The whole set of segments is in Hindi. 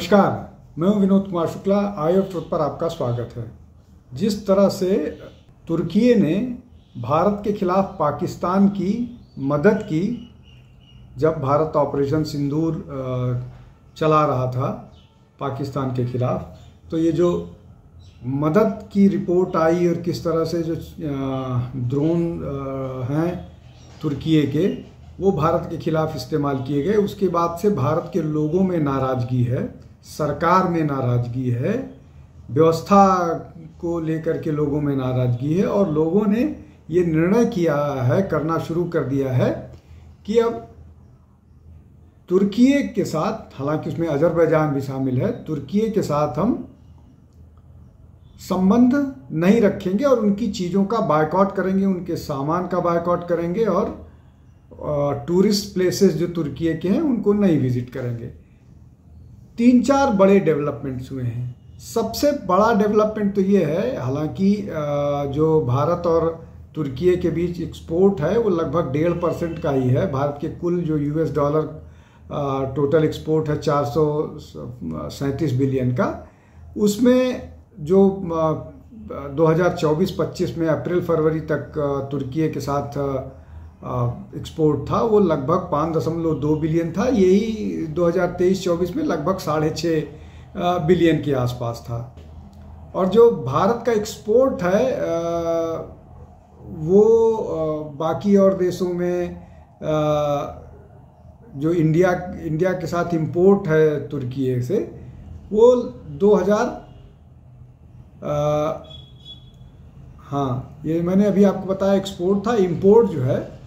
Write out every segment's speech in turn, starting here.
नमस्कार, मैं हूं विनोद कुमार शुक्ला। आई ऑफ ट्रुथ पर आपका स्वागत है। जिस तरह से तुर्की ने भारत के खिलाफ पाकिस्तान की मदद की जब भारत ऑपरेशन सिंदूर चला रहा था पाकिस्तान के खिलाफ, तो ये जो मदद की रिपोर्ट आई और किस तरह से जो ड्रोन हैं तुर्की के वो भारत के खिलाफ इस्तेमाल किए गए, उसके बाद से भारत के लोगों में नाराज़गी है, सरकार में नाराज़गी है, व्यवस्था को लेकर के लोगों में नाराज़गी है और लोगों ने ये निर्णय किया है, करना शुरू कर दिया है कि अब तुर्की के साथ, हालांकि उसमें अजरबैजान भी शामिल है, तुर्की के साथ हम संबंध नहीं रखेंगे और उनकी चीज़ों का बायकॉट करेंगे, उनके सामान का बायकॉट करेंगे और टूरिस्ट प्लेसेस जो तुर्की के हैं उनको नहीं विजिट करेंगे। 3-4 बड़े डेवलपमेंट्स हुए हैं। सबसे बड़ा डेवलपमेंट तो ये है, हालांकि जो भारत और तुर्की के बीच एक्सपोर्ट है वो लगभग 1.5% का ही है। भारत के कुल जो US डॉलर टोटल एक्सपोर्ट है 437 बिलियन का, उसमें जो 2024-25 में अप्रैल फरवरी तक तुर्की के साथ एक्सपोर्ट था वो लगभग 5.2 बिलियन था। यही 2023-24 में लगभग 6.5 बिलियन के आसपास था। और जो भारत का एक्सपोर्ट है वो बाकी और देशों में जो इंडिया के साथ इंपोर्ट है तुर्की से, वो 2000 ये मैंने अभी आपको बताया एक्सपोर्ट था। इंपोर्ट जो है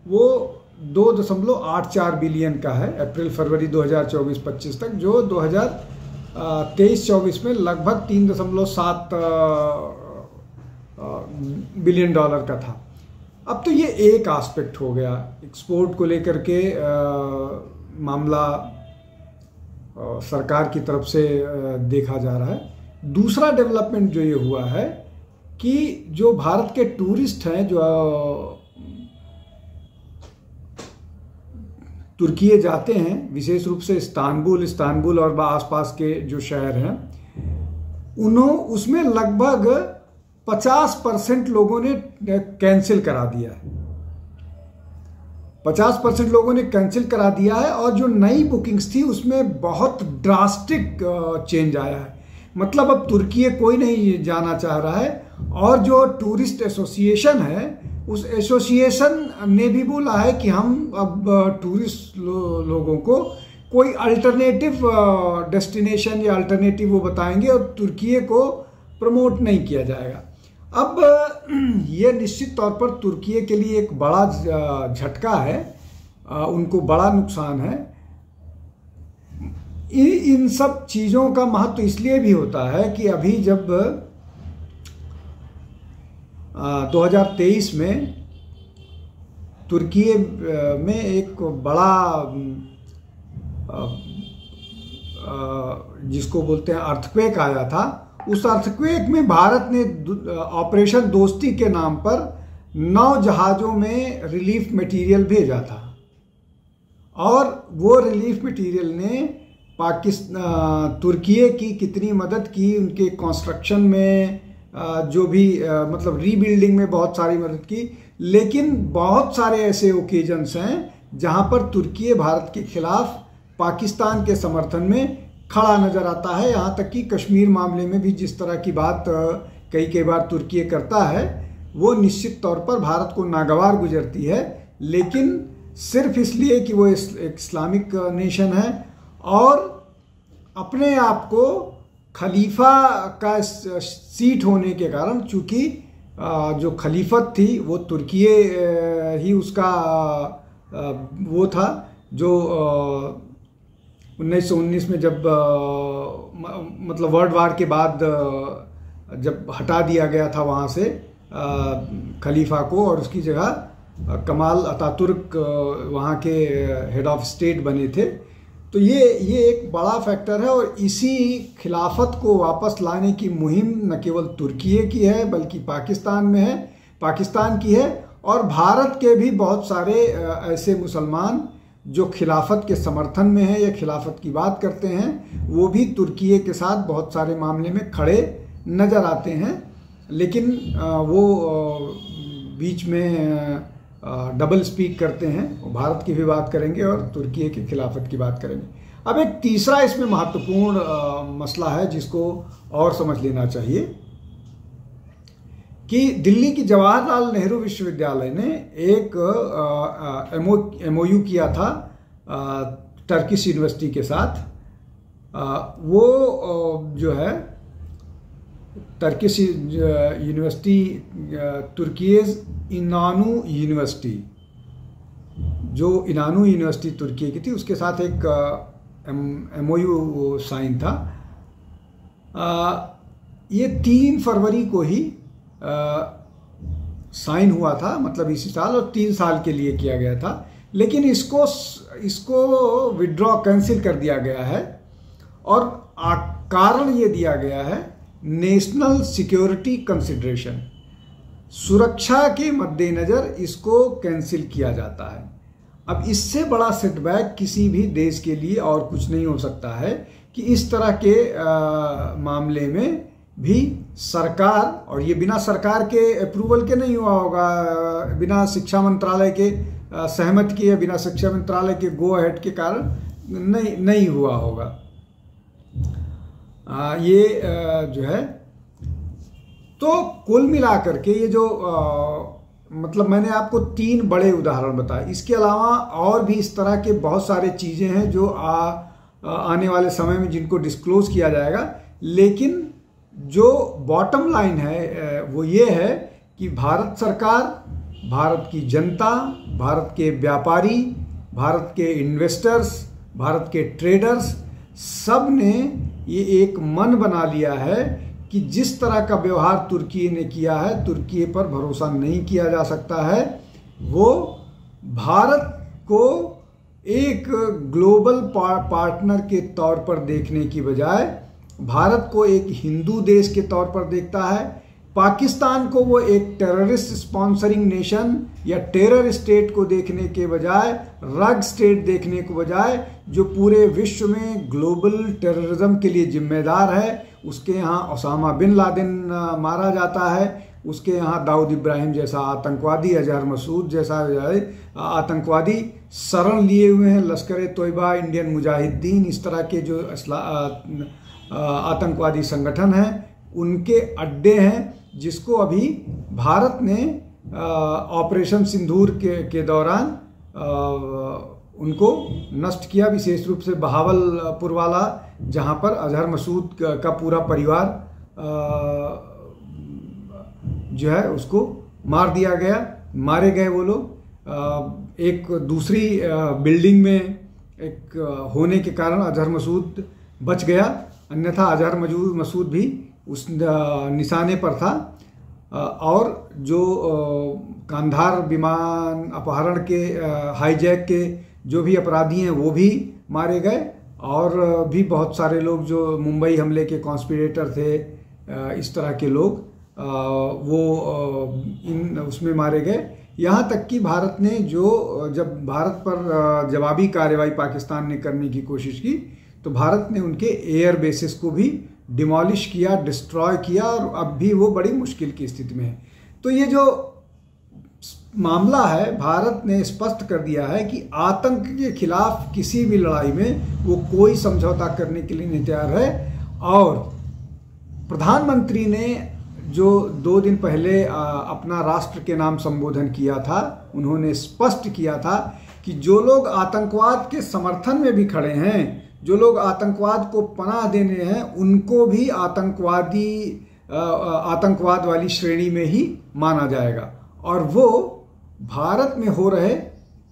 वो 2.84 बिलियन का है अप्रैल फरवरी 2024-25 तक, जो 2023-24 में लगभग 3.7 बिलियन डॉलर का था। अब तो ये एक एस्पेक्ट हो गया, एक्सपोर्ट को लेकर के मामला सरकार की तरफ से देखा जा रहा है। दूसरा डेवलपमेंट जो ये हुआ है कि जो भारत के टूरिस्ट हैं जो तुर्की जाते हैं, विशेष रूप से इस्तांबुल और आसपास के जो शहर हैं, उसमें लगभग 50% लोगों ने कैंसिल करा दिया है। 50% लोगों ने कैंसिल करा दिया है और जो नई बुकिंग्स थी उसमें बहुत ड्रास्टिक चेंज आया है। मतलब अब तुर्की कोई नहीं जाना चाह रहा है और जो टूरिस्ट एसोसिएशन है उस एसोसिएशन ने भी बोला है कि हम अब टूरिस्ट लोगों को कोई अल्टरनेटिव डेस्टिनेशन या अल्टरनेटिव वो बताएंगे और तुर्की को प्रमोट नहीं किया जाएगा। अब ये निश्चित तौर पर तुर्की के लिए एक बड़ा झटका है, उनको बड़ा नुकसान है। इन सब चीज़ों का महत्व इसलिए भी होता है कि अभी जब 2023 में तुर्की में एक बड़ा जिसको बोलते हैं अर्थक्वेक आया था, उस अर्थक्वेक में भारत ने ऑपरेशन दोस्ती के नाम पर 9 जहाज़ों में रिलीफ मटेरियल भेजा था और वो रिलीफ मटेरियल ने तुर्की की कितनी मदद की, उनके कंस्ट्रक्शन में जो भी मतलब रीबिल्डिंग में बहुत सारी मदद की। लेकिन बहुत सारे ऐसे ओकेजन्स हैं जहां पर तुर्की भारत के खिलाफ पाकिस्तान के समर्थन में खड़ा नजर आता है। यहाँ तक कि कश्मीर मामले में भी जिस तरह की बात कई बार तुर्की करता है वो निश्चित तौर पर भारत को नागवार गुजरती है, लेकिन सिर्फ इसलिए कि वो एक इस्लामिक नेशन है और अपने आप को खलीफा का सीट होने के कारण, चूंकि जो खलीफत थी वो तुर्की ही उसका वो था, जो 1919 में जब मतलब वर्ल्ड वार के बाद जब हटा दिया गया था वहाँ से खलीफा को और उसकी जगह कमाल अतातुर्क वहाँ के हेड ऑफ स्टेट बने थे। तो ये एक बड़ा फैक्टर है और इसी खिलाफत को वापस लाने की मुहिम न केवल तुर्की की है बल्कि पाकिस्तान की है और भारत के भी बहुत सारे ऐसे मुसलमान जो खिलाफत के समर्थन में है या खिलाफत की बात करते हैं, वो भी तुर्की के साथ बहुत सारे मामले में खड़े नज़र आते हैं, लेकिन वो बीच में डबल स्पीक करते हैं। वो भारत की भी बात करेंगे और तुर्की के खिलाफत की बात करेंगे। अब एक तीसरा इसमें महत्वपूर्ण मसला है जिसको और समझ लेना चाहिए कि दिल्ली की जवाहरलाल नेहरू विश्वविद्यालय ने एक MOU किया था टर्किश यूनिवर्सिटी के साथ। वो जो है टर्किश यूनिवर्सिटी, तुर्कीज इनानू यूनिवर्सिटी, जो इनानू यूनिवर्सिटी तुर्की की थी, उसके साथ एक MOU साइन था। ये 3 फरवरी को ही साइन हुआ था, मतलब इसी साल, और 3 साल के लिए किया गया था। लेकिन इसको विड्रॉ कैंसिल कर दिया गया है और कारण ये दिया गया है नेशनल सिक्योरिटी कंसिडरेशन, सुरक्षा के मद्देनज़र इसको कैंसिल किया जाता है। अब इससे बड़ा सेटबैक किसी भी देश के लिए और कुछ नहीं हो सकता है कि इस तरह के मामले में भी सरकार, और ये बिना सरकार के अप्रूवल के नहीं हुआ होगा, बिना शिक्षा मंत्रालय के सहमति के या बिना शिक्षा मंत्रालय के गो अहेड के कारण नहीं हुआ होगा। ये जो है, तो कुल मिलाकर के ये जो मतलब मैंने आपको 3 बड़े उदाहरण बताए, इसके अलावा और भी इस तरह के बहुत सारे चीज़ें हैं जो आने वाले समय में जिनको डिस्क्लोज किया जाएगा। लेकिन जो बॉटम लाइन है वो ये है कि भारत सरकार, भारत की जनता, भारत के व्यापारी, भारत के इन्वेस्टर्स, भारत के ट्रेडर्स, सब ने ये एक मन बना लिया है कि जिस तरह का व्यवहार तुर्की ने किया है, तुर्की पर भरोसा नहीं किया जा सकता है। वो भारत को एक ग्लोबल पार्टनर के तौर पर देखने की बजाय भारत को एक हिंदू देश के तौर पर देखता है। पाकिस्तान को वो एक टेररिस्ट स्पॉन्सरिंग नेशन या टेरर स्टेट को देखने के बजाय, रग स्टेट देखने को बजाय, जो पूरे विश्व में ग्लोबल टेररिज्म के लिए जिम्मेदार है। उसके यहाँ ओसामा बिन लादेन मारा जाता है, उसके यहाँ दाऊद इब्राहिम जैसा आतंकवादी, अजहर मसूद जैसा आतंकवादी शरण लिए हुए हैं, लश्कर तोयबा, इंडियन मुजाहिदीन, इस तरह के जो आतंकवादी संगठन हैं, उनके अड्डे हैं, जिसको अभी भारत ने ऑपरेशन सिंदूर के दौरान उनको नष्ट किया, विशेष रूप से बहावलपुर वाला, जहां पर अजहर मसूद का पूरा परिवार जो है उसको मार दिया गया, मारे गए वो लोग। एक दूसरी बिल्डिंग में एक होने के कारण अजहर मसूद बच गया, अन्यथा अजहर मसूद भी उस निशाने पर था। और जो कांधार विमान अपहरण के हाईजैक के जो भी अपराधी हैं वो भी मारे गए, और भी बहुत सारे लोग जो मुंबई हमले के कॉन्स्पिरेटर थे, इस तरह के लोग वो उसमें मारे गए। यहाँ तक कि भारत ने जब भारत पर जवाबी कार्रवाई पाकिस्तान ने करने की कोशिश की, तो भारत ने उनके एयर बेसिस को भी डिमोलिश किया, डिस्ट्रॉय किया, और अब भी वो बड़ी मुश्किल की स्थिति में है। तो ये जो मामला है, भारत ने स्पष्ट कर दिया है कि आतंक के खिलाफ किसी भी लड़ाई में वो कोई समझौता करने के लिए नहीं तैयार है। और प्रधानमंत्री ने जो 2 दिन पहले अपना राष्ट्र के नाम संबोधन किया था, उन्होंने स्पष्ट किया था कि जो लोग आतंकवाद के समर्थन में भी खड़े हैं, जो लोग आतंकवाद को पनाह देने हैं, उनको भी आतंकवाद वाली श्रेणी में ही माना जाएगा। और वो भारत में हो रहे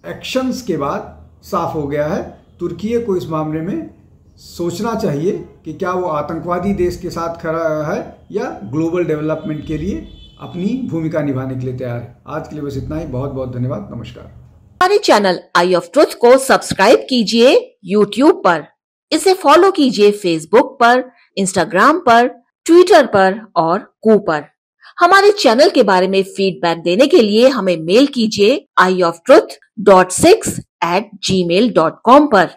एक्शंस के बाद साफ हो गया है। तुर्की को इस मामले में सोचना चाहिए कि क्या वो आतंकवादी देश के साथ खड़ा है या ग्लोबल डेवलपमेंट के लिए अपनी भूमिका निभाने के लिए तैयार है। आज के लिए बस इतना ही। बहुत बहुत धन्यवाद। नमस्कार। हमारे चैनल आई ऑफ ट्रुथ को सब्सक्राइब कीजिए YouTube पर, इसे फॉलो कीजिए Facebook पर, Instagram पर, Twitter पर और कू पर। हमारे चैनल के बारे में फीडबैक देने के लिए हमें मेल कीजिए ioftruth.6@gmail.com पर।